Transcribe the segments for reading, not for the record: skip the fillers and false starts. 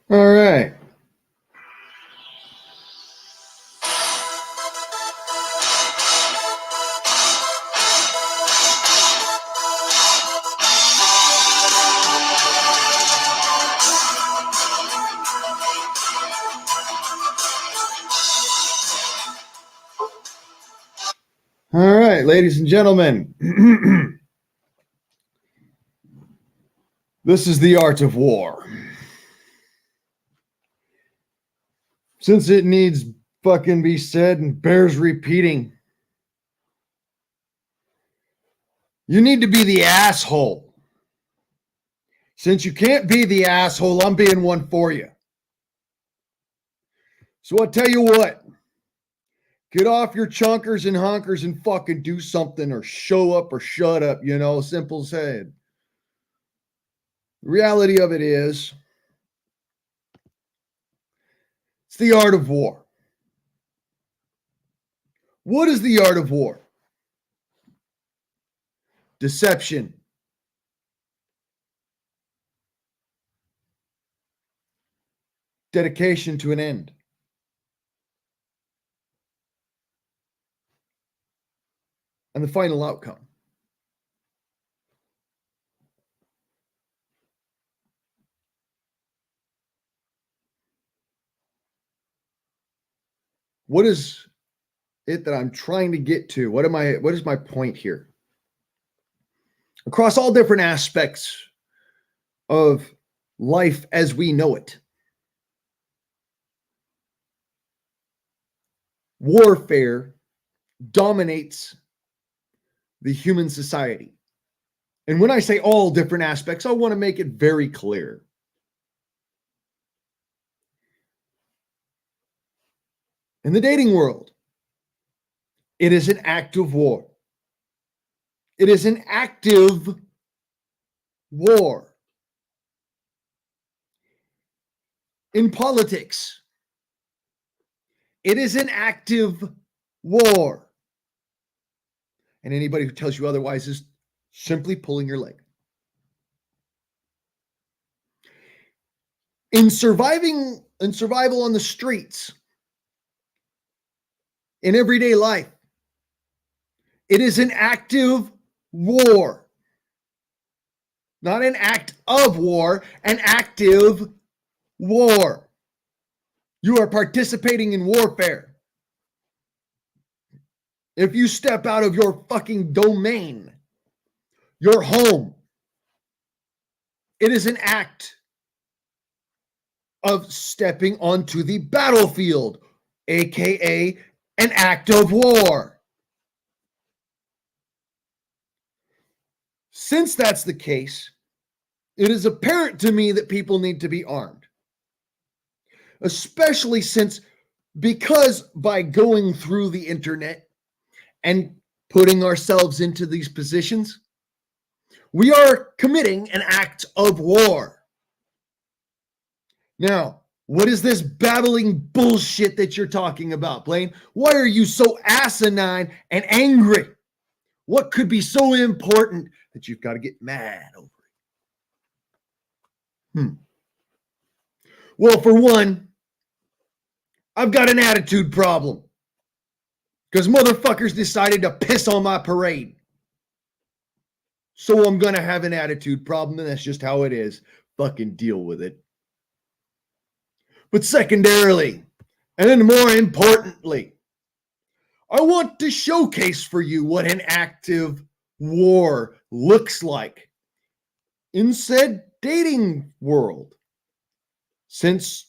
All right. All right, ladies and gentlemen. This is the art of war. Since it needs fucking be said and bears repeating, you need to be the asshole. Since you can't be the asshole, I'm being one for you. So I'll tell you what. Get off your chunkers and honkers and fucking do something or show up or shut up, simple said. The reality of it is, it's the art of war. What is the art of war? Deception. Dedication to an end. And the final outcome. What is it that I'm trying to get to? What is my point here? Across all different aspects of life as we know it, warfare dominates the human society. And when I say all different aspects, I want to make it very clear. In the dating world, it is an active war. It is an active war. In politics, it is an active war. And anybody who tells you otherwise is simply pulling your leg. In survival on the streets, in everyday life, it is an active war. Not an act of war, an active war. You are participating in warfare. If you step out of your fucking domain, your home, it is an act of stepping onto the battlefield, aka an act of war. Since that's the case, it is apparent to me that people need to be armed. Especially because by going through the internet and putting ourselves into these positions, we are committing an act of war. Now, what is this babbling bullshit that you're talking about, Blaine? Why are you so asinine and angry? What could be so important that you've got to get mad over it? Well, for one, I've got an attitude problem because motherfuckers decided to piss on my parade. So I'm going to have an attitude problem, and that's just how it is. Fucking deal with it. But secondarily, and then more importantly, I want to showcase for you what an active war looks like in said dating world, since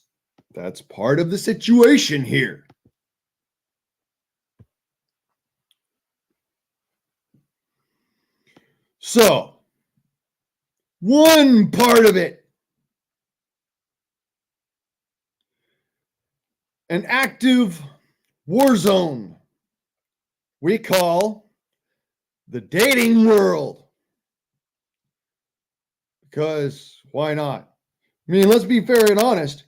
that's part of the situation here. So, one part of it, an active war zone, we call the dating world. Because why not? I mean, let's be fair and honest.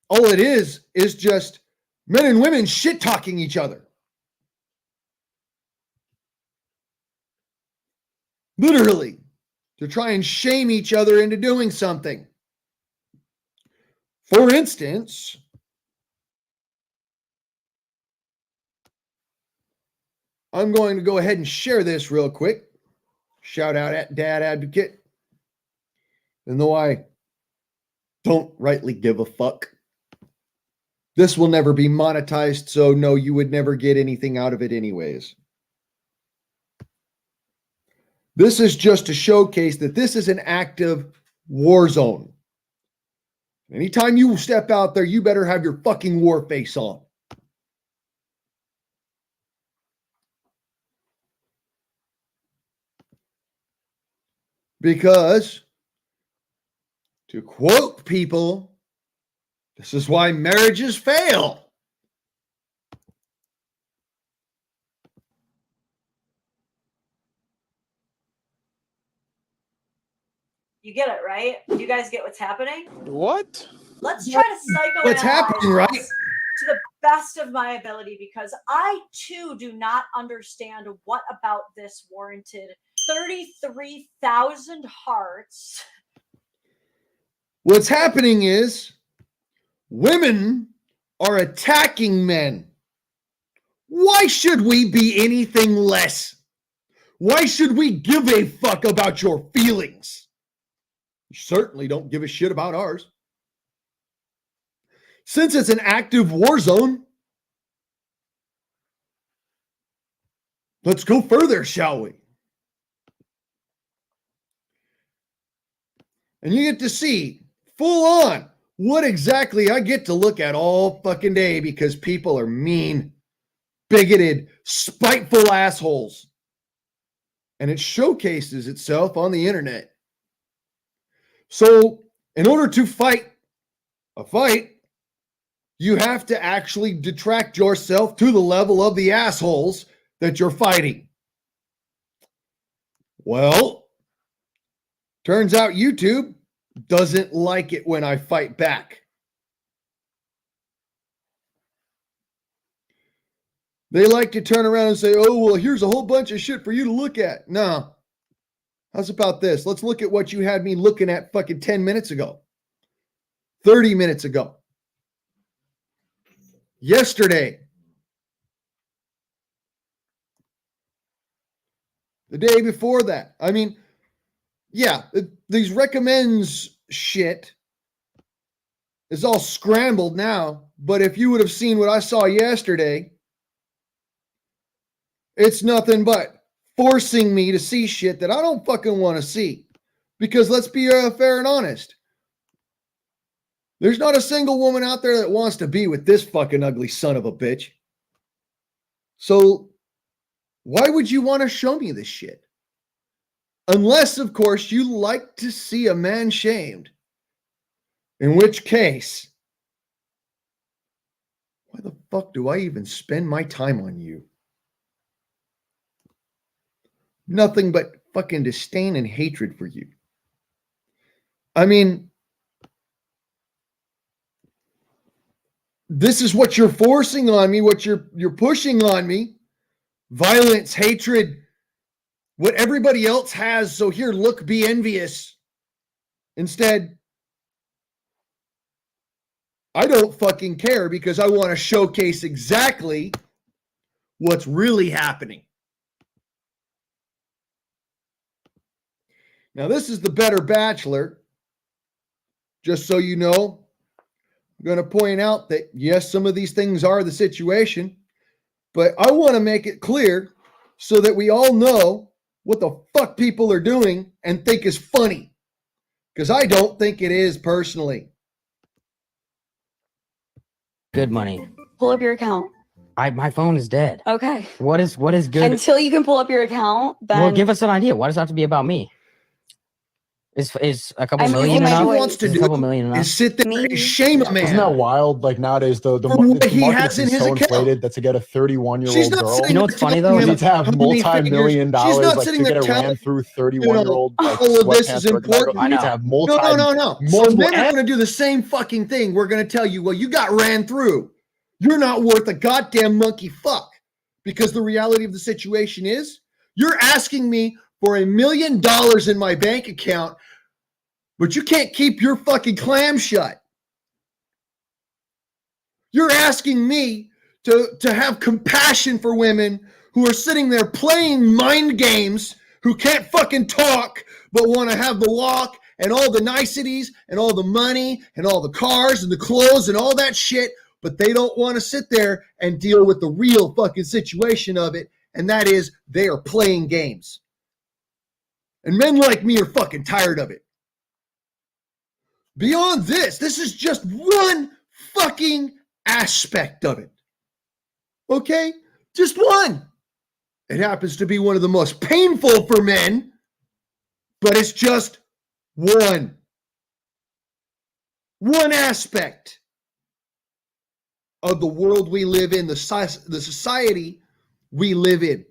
All it is just men and women shit talking each other. Literally, to try and shame each other into doing something. For instance, I'm going to go ahead and share this real quick. Shout out at Dad Advocate. And though I don't rightly give a fuck, this will never be monetized, so no, you would never get anything out of it anyways. This is just to showcase that this is an active war zone. Anytime you step out there, you better have your fucking war face on. Because, to quote people, this is why marriages fail. You get it, right? You guys get what's happening? What? Let's try to psychoanalyze What's happening, right? this to the best of my ability, because I too do not understand what about this warranted 33,000 hearts. What's happening is women are attacking men. Why should we be anything less? Why should we give a fuck about your feelings? You certainly don't give a shit about ours. Since it's an active war zone, let's go further, shall we? And you get to see full on what exactly I get to look at all fucking day, because people are mean, bigoted, spiteful assholes. And it showcases itself on the internet. So, in order to fight a fight, you have to actually detract yourself to the level of the assholes that you're fighting. Well, turns out YouTube doesn't like it when I fight back. They like to turn around and say, oh, well, here's a whole bunch of shit for you to look at. No. How's about this? Let's look at what you had me looking at fucking 10 minutes ago. 30 minutes ago. Yesterday. The day before that. I mean, yeah, these recommends shit is all scrambled now. But if you would have seen what I saw yesterday, it's nothing but forcing me to see shit that I don't fucking want to see. Because let's be fair and honest. There's not a single woman out there that wants to be with this fucking ugly son of a bitch. So why would you want to show me this shit? Unless, of course, you like to see a man shamed. In which case, why the fuck do I even spend my time on you? Nothing but fucking disdain and hatred for you. I mean, this is what you're forcing on me, what you're pushing on me. Violence, hatred, what everybody else has. So here, look, be envious. Instead, I don't fucking care, because I want to showcase exactly what's really happening. Now, this is the Better Bachelor. Just so you know, I'm going to point out that, yes, some of these things are the situation, but I want to make it clear so that we all know what the fuck people are doing and think is funny, because I don't think it is personally. Good money. Pull up your account. My phone is dead. Okay. What is good? Until you can pull up your account, then Well, give us an idea. Why does it have to be about me? Is a couple I'm million using my enough? voice. Wants to Is a do couple million enough? is sit there Maybe. and shame a man. Isn't that wild? Like nowadays, the For what he market has in is his so account. inflated that to get a 31-year-old She's not girl, sitting You know there what's funny, telling though? you him need to have how many multi-million figures. dollars She's not like sitting to get there a telling ran through 31-year-old like all of this is sweatpants. important. You need to have multi. No. So multiple men are going to do the same fucking thing. We're going to tell you, well, you got ran through. You're not worth a goddamn monkey fuck. Because the reality of the situation is, you're asking me for $1 million in my bank account, but you can't keep your fucking clam shut. You're asking me to have compassion for women who are sitting there playing mind games, who can't fucking talk, but want to have the walk and all the niceties and all the money and all the cars and the clothes and all that shit, but they don't want to sit there and deal with the real fucking situation of it, and that is they are playing games. And men like me are fucking tired of it. Beyond this is just one fucking aspect of it. Okay? Just one. It happens to be one of the most painful for men, but it's just one. One aspect of the world we live in, the society we live in.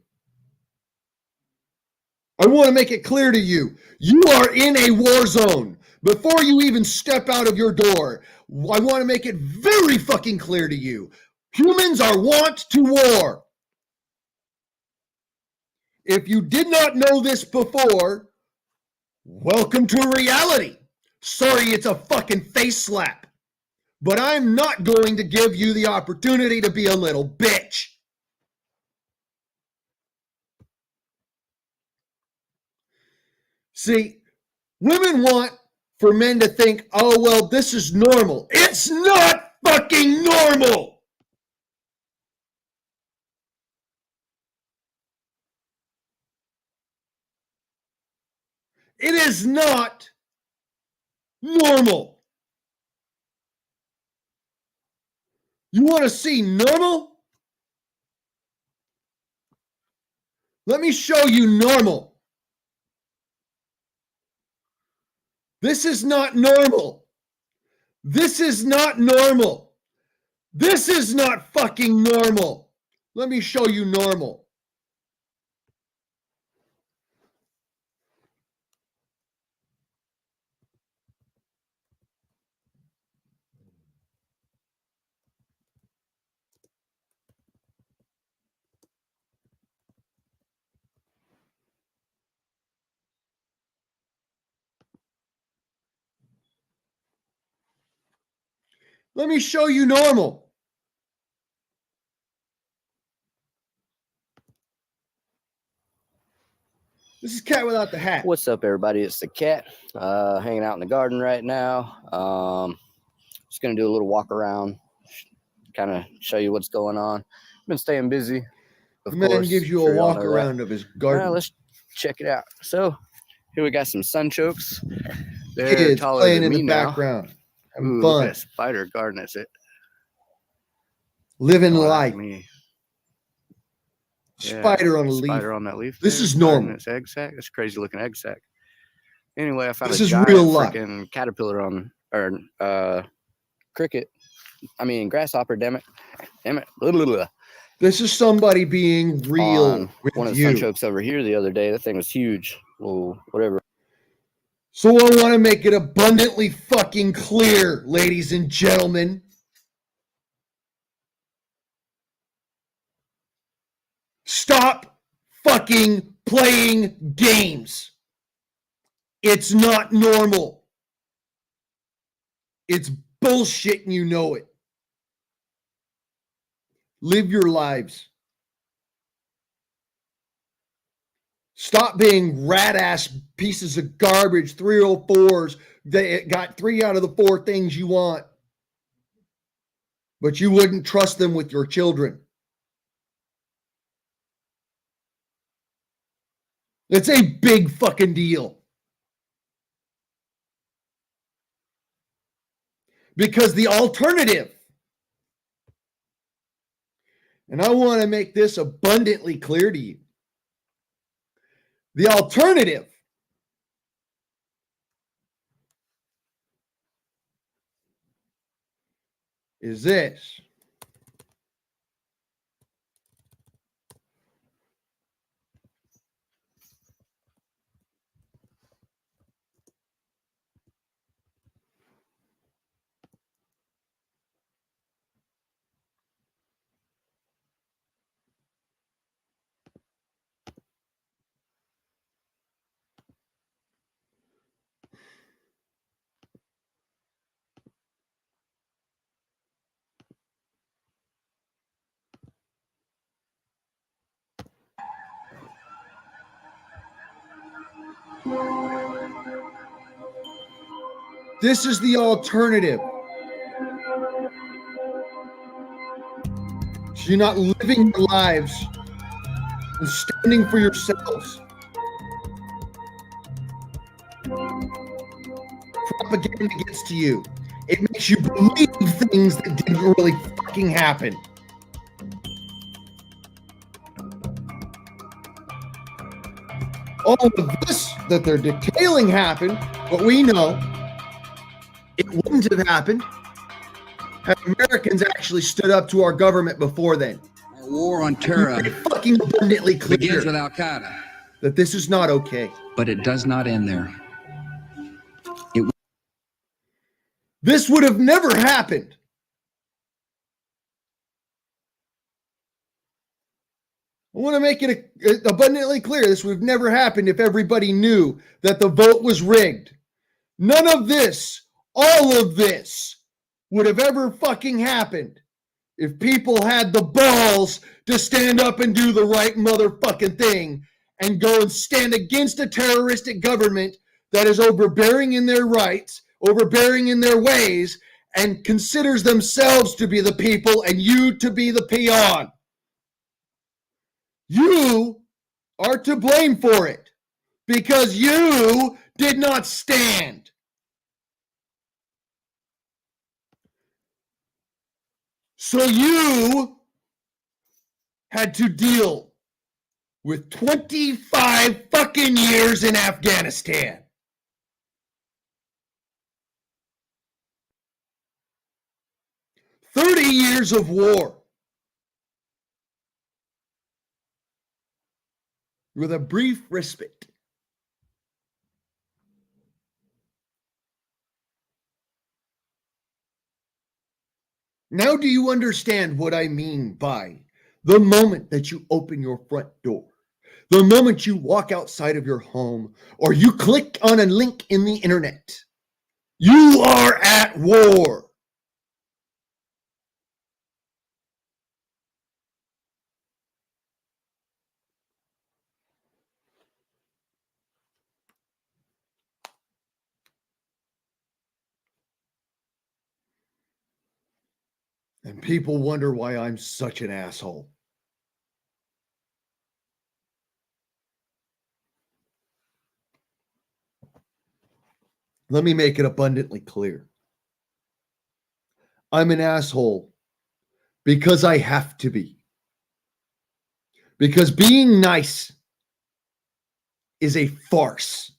I want to make it clear to you, you are in a war zone. Before you even step out of your door, I want to make it very fucking clear to you. Humans are wont to war. If you did not know this before, welcome to reality. Sorry, it's a fucking face slap. But I'm not going to give you the opportunity to be a little bitch. See, women want for men to think, oh, well, this is normal. It's not fucking normal. It is not normal. You want to see normal? Let me show you normal. This is not normal. This is not normal. This is not fucking normal. Let me show you normal. Let me show you normal. This is Cat Without the Hat. What's up, everybody? It's the Cat, hanging out in the garden right now. Just gonna do a little walk around, kind of show you what's going on. Been staying busy. The man gives you a walk around of his garden. Let's check it out. So here we got some sunchokes. They're Kids taller playing than in me the now. background. Having Ooh, look fun. at that spider garden. Is it? Living Oh, life. me. Spider on a leaf. Spider on that leaf. This there, is normal. Its egg sac. That's a crazy looking egg sac. Anyway, I found This a is giant real life. freaking caterpillar on, or cricket. I mean grasshopper. Damn it. Blah, blah, blah. This is somebody being real On with one of the you. sunchokes over here the other day. That thing was huge. Well, whatever. So I want to make it abundantly fucking clear, ladies and gentlemen. Stop fucking playing games. It's not normal. It's bullshit and you know it. Live your lives. Stop being rat-ass pieces of garbage, 304s that got 3 out of the 4 things you want. But you wouldn't trust them with your children. It's a big fucking deal. Because the alternative, and I want to make this abundantly clear to you, the alternative is this. This is the alternative. So you're not living your lives and standing for yourselves. Propaganda gets to you. It makes you believe things that didn't really fucking happen. All of this that they're detailing happened, but we know it wouldn't have happened had Americans actually stood up to our government before then. Our war on terror Fucking abundantly clear begins with Al Qaeda, that this is not okay. but it does not end there. This would have never happened. I want to make it abundantly clear this would have never happened if everybody knew that the vote was rigged. None of this, all of this, would have ever fucking happened if people had the balls to stand up and do the right motherfucking thing and go and stand against a terroristic government that is overbearing in their rights, overbearing in their ways, and considers themselves to be the people and you to be the peon. You are to blame for it because you did not stand. So you had to deal with 25 fucking years in Afghanistan. "30 years of war with a brief respite." Now do you understand what I mean by the moment that you open your front door, the moment you walk outside of your home, or you click on a link in the internet, you are at war. And people wonder why I'm such an asshole. Let me make it abundantly clear. I'm an asshole because I have to be. Because being nice is a farce.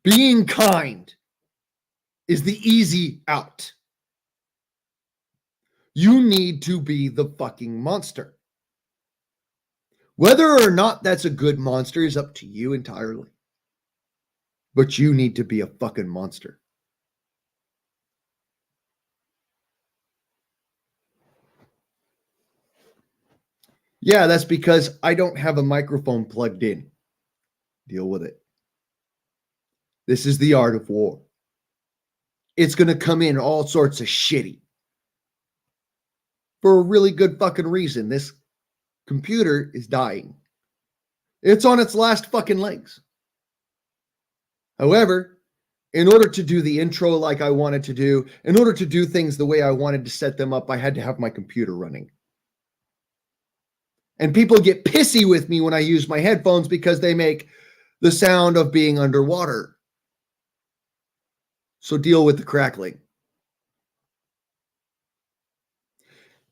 Being kind is the easy out. You need to be the fucking monster. Whether or not that's a good monster is up to you entirely. But you need to be a fucking monster. Yeah, that's because I don't have a microphone plugged in. Deal with it. This is the art of war. It's going to come in all sorts of shitty. For a really good fucking reason. This computer is dying. It's on its last fucking legs. However, in order to do the intro like I wanted to do, in order to do things the way I wanted to set them up, I had to have my computer running. And people get pissy with me when I use my headphones because they make the sound of being underwater. So deal with the crackling.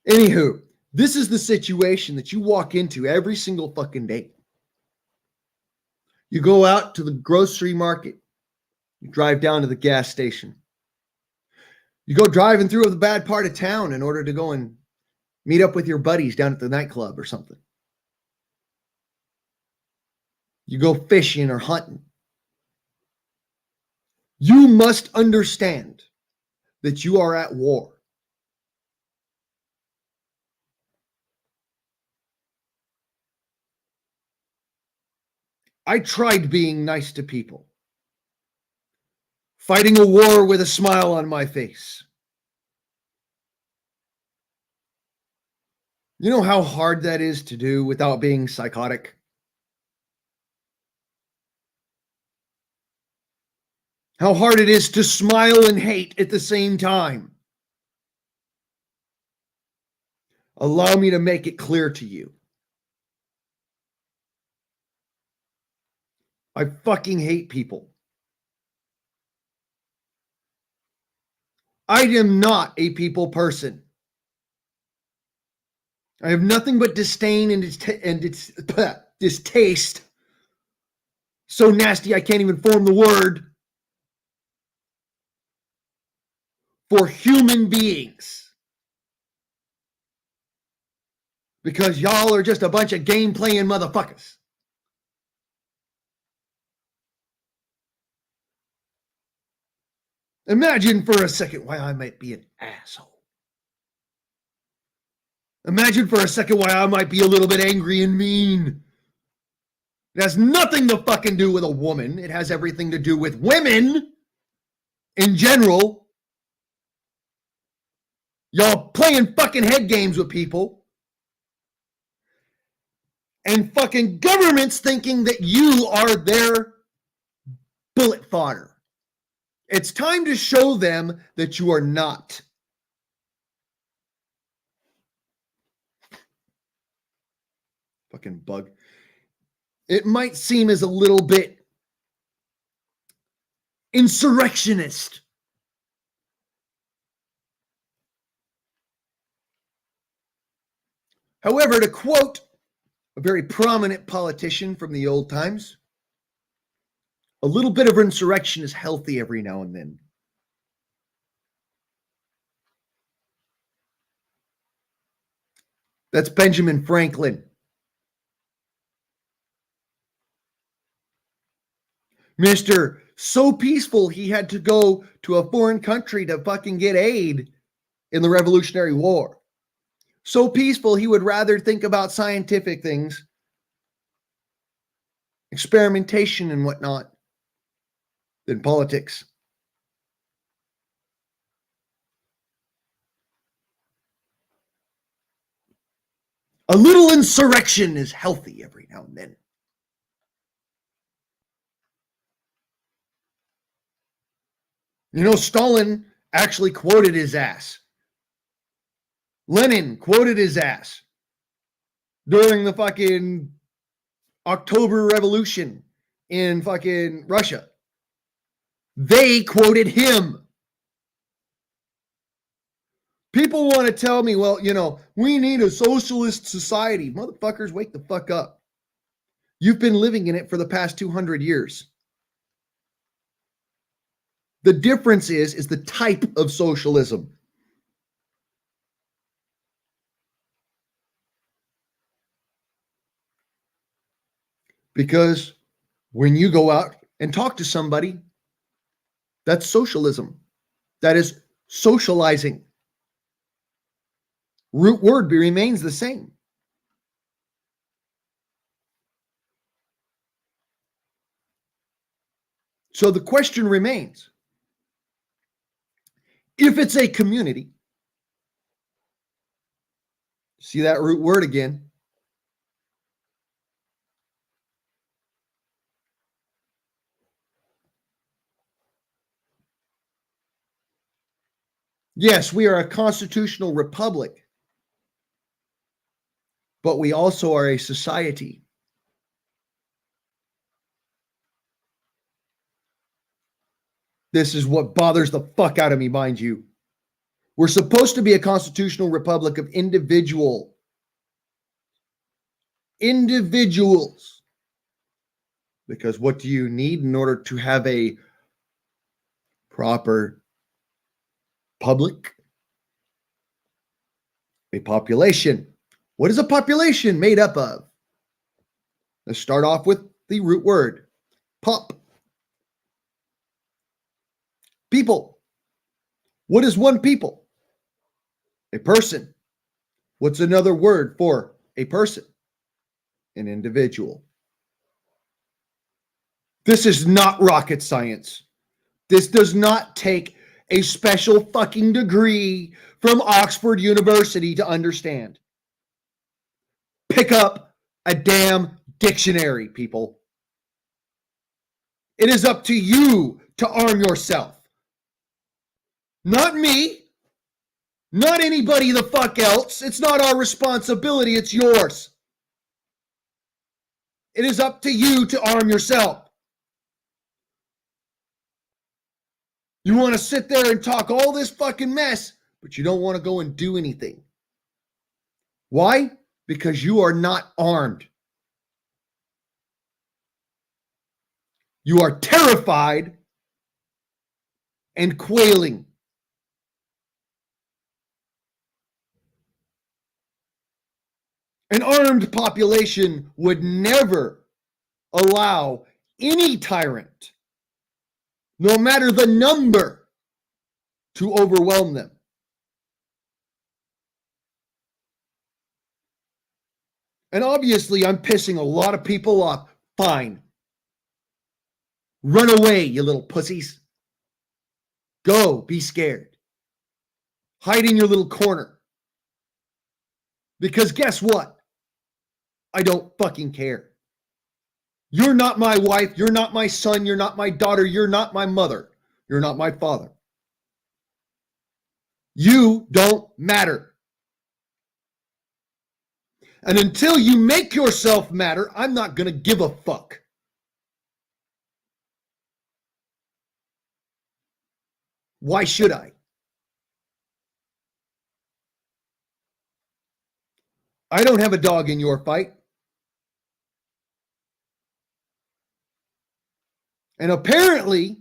Anywho, this is the situation that you walk into every single fucking day. You go out to the grocery market. You drive down to the gas station. You go driving through the bad part of town in order to go and meet up with your buddies down at the nightclub or something. You go fishing or hunting. You must understand that you are at war. I tried being nice to people. Fighting a war with a smile on my face. You know how hard that is to do without being psychotic? how hard it is to smile and hate at the same time. Allow me to make it clear to you. I fucking hate people. I am not a people person. I have nothing but disdain and distaste. So nasty I can't even form the word. For human beings. Because y'all are just a bunch of game playing motherfuckers. Imagine for a second why I might be an asshole. Imagine for a second why I might be a little bit angry and mean. It has nothing to fucking do with a woman. It has everything to do with women in general. Y'all playing fucking head games with people. And fucking governments thinking that you are their bullet fodder. It's time to show them that you are not. Fucking bug. It might seem as a little bit insurrectionist. However, to quote a very prominent politician from the old times, a little bit of insurrection is healthy every now and then. That's Benjamin Franklin. Mr. So peaceful he had to go to a foreign country to fucking get aid in the Revolutionary War. So peaceful he would rather think about scientific things, experimentation and whatnot, than politics. A little insurrection is healthy every now and then. You know, Stalin actually quoted his ass. Lenin quoted his ass during the fucking October Revolution in fucking Russia. They quoted him. People want to tell me, well, you know, we need a socialist society. Motherfuckers, wake the fuck up. You've been living in it for the past 200 years. The difference is the type of socialism. Because when you go out and talk to somebody, that's socialism. That is socializing. Root word remains the same. So the question remains, if it's a community, see that root word again, yes, we are a constitutional republic, but we also are a society. This is what bothers the fuck out of me, mind you. We're supposed to be a constitutional republic of individuals. Because what do you need in order to have a proper public? A population. What is a population made up of? Let's start off with the root word, pop. People. What is one people? A person. What's another word for a person? An individual. This is not rocket science. This does not take a special fucking degree from Oxford University to understand. Pick up a damn dictionary, people. It is up to you to arm yourself. Not me. Not anybody the fuck else. It's not our responsibility. It's yours. It is up to you to arm yourself. You want to sit there and talk all this fucking mess, but you don't want to go and do anything. Why? Because you are not armed. You are terrified and quailing. An armed population would never allow any tyrant, no matter the number, to overwhelm them. And obviously, I'm pissing a lot of people off. Fine. Run away, you little pussies. Go, be scared. Hide in your little corner. Because guess what? I don't fucking care. You're not my wife. You're not my son. You're not my daughter. You're not my mother. You're not my father. You don't matter. And until you make yourself matter, I'm not going to give a fuck. Why should I? I don't have a dog in your fight. And apparently,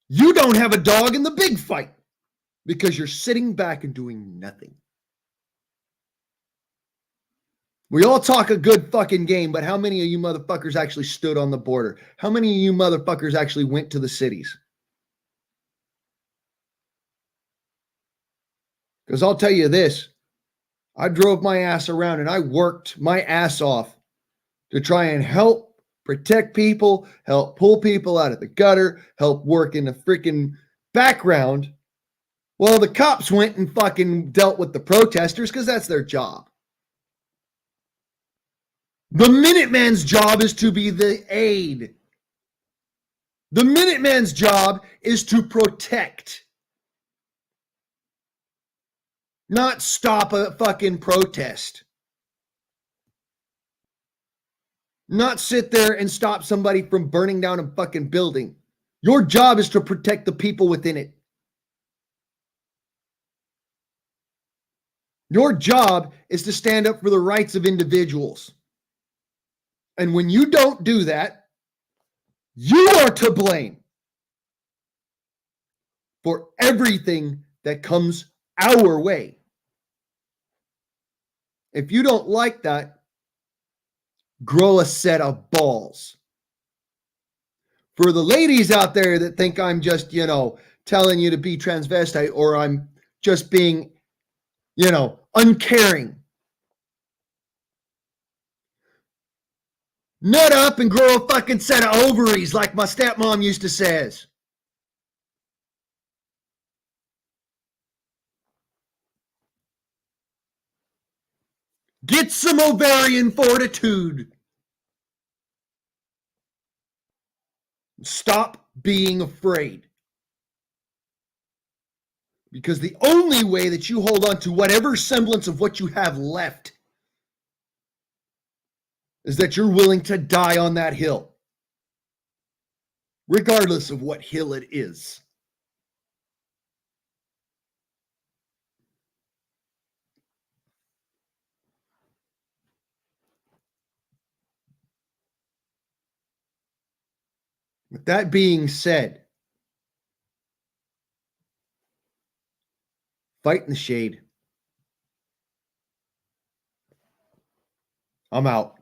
you don't have a dog in the big fight because you're sitting back and doing nothing. We all talk a good fucking game, but how many of you motherfuckers actually stood on the border? How many of you motherfuckers actually went to the cities? Because I'll tell you this, I drove my ass around and I worked my ass off to try and help protect people, help pull people out of the gutter, help work in the freaking background. Well, the cops went and fucking dealt with the protesters because that's their job. The Minuteman's job is to be the aid. The Minuteman's job is to protect, not stop a fucking protest. Not sit there and stop somebody from burning down a fucking building. Your job is to protect the people within it. Your job is to stand up for the rights of individuals. And when you don't do that, you are to blame for everything that comes our way. If you don't like that, grow a set of balls. For the ladies out there that think I'm just, telling you to be transvestite or I'm just being, uncaring. Nut up and grow a fucking set of ovaries like my stepmom used to say. Get some ovarian fortitude. Stop being afraid. Because the only way that you hold on to whatever semblance of what you have left is that you're willing to die on that hill, regardless of what hill it is. With that being said, fight in the shade. I'm out.